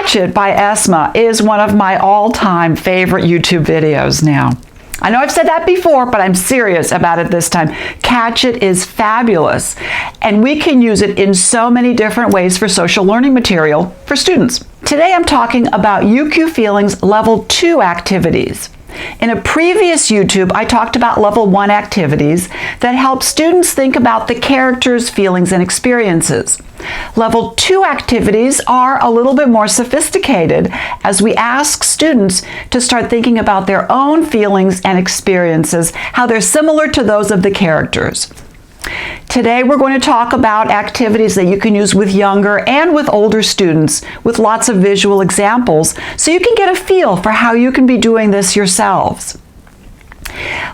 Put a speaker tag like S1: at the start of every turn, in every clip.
S1: Catch It by ESMA is one of my all-time favorite YouTube videos now. I know I've said that before, but I'm serious about it this time. Catch It is fabulous, and we can use it in so many different ways for social learning material for students. Today I'm talking about YouCue Feelings Level 2 activities. In a previous YouTube, I talked about Level 1 activities that help students think about the characters, feelings, and experiences. Level 2 activities are a little bit more sophisticated as we ask students to start thinking about their own feelings and experiences, how they're similar to those of the characters. Today we're going to talk about activities that you can use with younger and with older students with lots of visual examples so you can get a feel for how you can be doing this yourselves.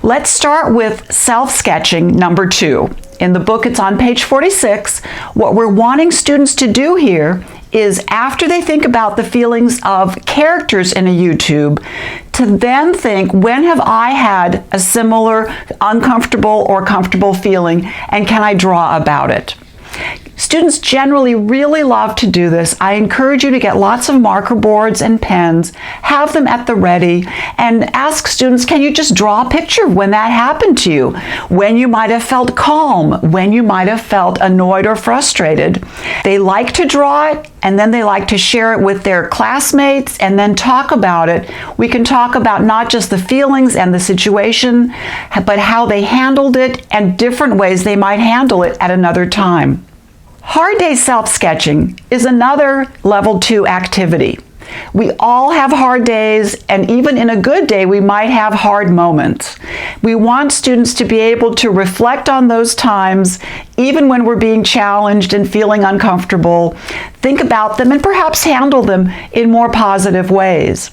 S1: Let's start with self-sketching number 2. In the book, it's on page 46. What we're wanting students to do here is, after they think about the feelings of characters in a YouTube, to then think, when have I had a similar uncomfortable or comfortable feeling, and can I draw about it? Students generally really love to do this. I encourage you to get lots of marker boards and pens, have them at the ready, and ask students, can you just draw a picture of when that happened to you? When you might have felt calm, when you might have felt annoyed or frustrated. They like to draw it, and then they like to share it with their classmates and then talk about it. We can talk about not just the feelings and the situation, but how they handled it and different ways they might handle it at another time. Hard day self-sketching is another Level 2 activity. We all have hard days, and even in a good day, we might have hard moments. We want students to be able to reflect on those times, even when we're being challenged and feeling uncomfortable, think about them, and perhaps handle them in more positive ways.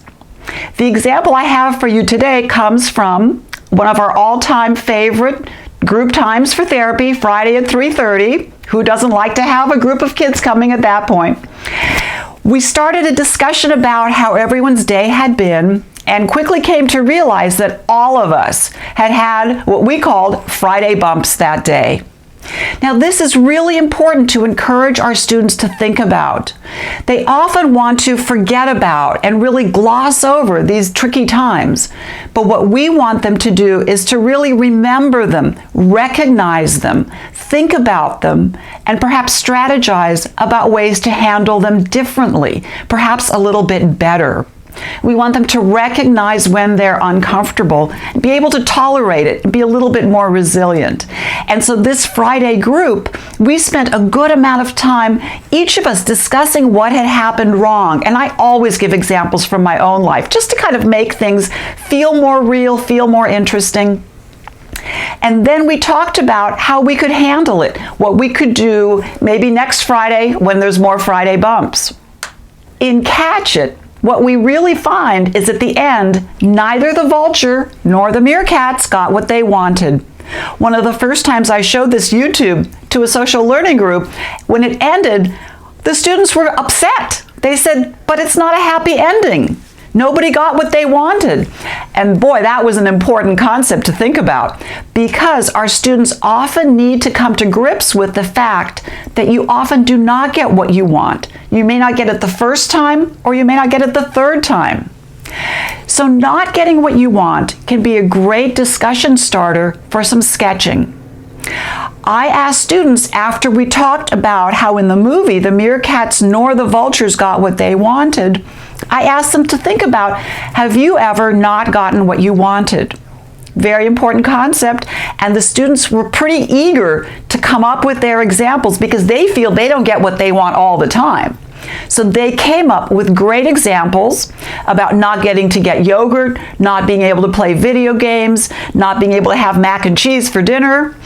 S1: The example I have for you today comes from one of our all-time favorite group times for therapy, Friday at 3:30. Who doesn't like to have a group of kids coming at that point? We started a discussion about how everyone's day had been, and quickly came to realize that all of us had had what we called Friday bumps that day. Now, this is really important to encourage our students to think about. They often want to forget about and really gloss over these tricky times. But what we want them to do is to really remember them, recognize them, think about them, and perhaps strategize about ways to handle them differently, perhaps a little bit better. We want them to recognize when they're uncomfortable, be able to tolerate it, and be a little bit more resilient. And so this Friday group, we spent a good amount of time, each of us discussing what had happened wrong. And I always give examples from my own life, just to kind of make things feel more real, feel more interesting. And then we talked about how we could handle it, what we could do maybe next Friday when there's more Friday bumps. In Catch It, what we really find is at the end, neither the vulture nor the meerkats got what they wanted. One of the first times I showed this YouTube to a social learning group, when it ended, the students were upset. They said, but it's not a happy ending. Nobody got what they wanted. And boy, that was an important concept to think about, because our students often need to come to grips with the fact that you often do not get what you want. You may not get it the first time, or you may not get it the third time. So not getting what you want can be a great discussion starter for some sketching. I asked students, after we talked about how in the movie the meerkats nor the vultures got what they wanted, I asked them to think about, have you ever not gotten what you wanted? Very important concept, and the students were pretty eager to come up with their examples because they feel they don't get what they want all the time. So they came up with great examples about not getting to get yogurt, not being able to play video games, not being able to have mac and cheese for dinner.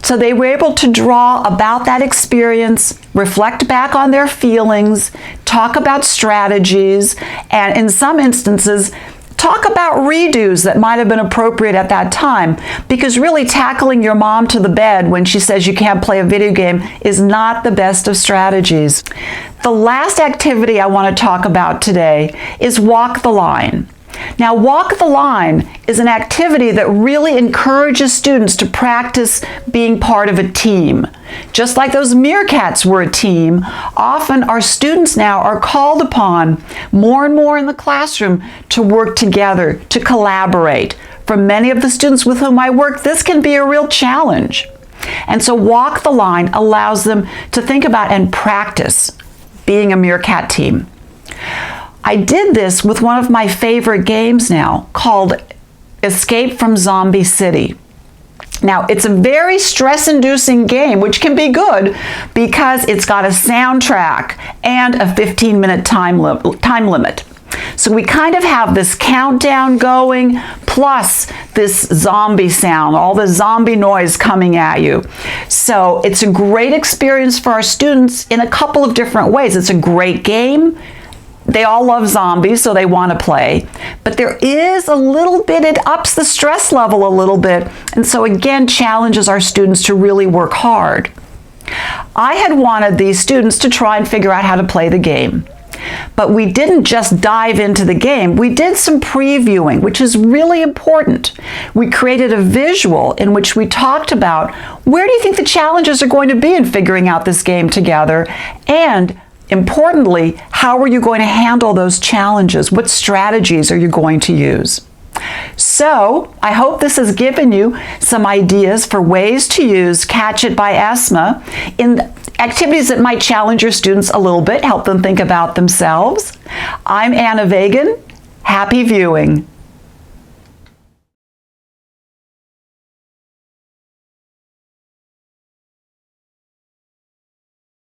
S1: So they were able to draw about that experience, reflect back on their feelings, talk about strategies, and in some instances, talk about redos that might have been appropriate at that time, because really tackling your mom to the bed when she says you can't play a video game is not the best of strategies. The last activity I want to talk about today is walk the line. Now, Walk the Line is an activity that really encourages students to practice being part of a team. Just like those meerkats were a team, often our students now are called upon more and more in the classroom to work together, to collaborate. For many of the students with whom I work, this can be a real challenge. And so Walk the Line allows them to think about and practice being a meerkat team. I did this with one of my favorite games now called Escape from Zombie City. Now, it's a very stress-inducing game, which can be good because it's got a soundtrack and a 15-minute time limit. So we kind of have this countdown going, plus this zombie sound, all the zombie noise coming at you. So it's a great experience for our students in a couple of different ways. It's a great game. They all love zombies, so they want to play. But there is a little bit, it ups the stress level a little bit, and so again challenges our students to really work hard. I had wanted these students to try and figure out how to play the game. But we didn't just dive into the game, we did some previewing, which is really important. We created a visual in which we talked about where do you think the challenges are going to be in figuring out this game together, and importantly, how are you going to handle those challenges? What strategies are you going to use? So, I hope this has given you some ideas for ways to use Catch It by ESMA in activities that might challenge your students a little bit, help them think about themselves. I'm Anna Vagin. Happy viewing.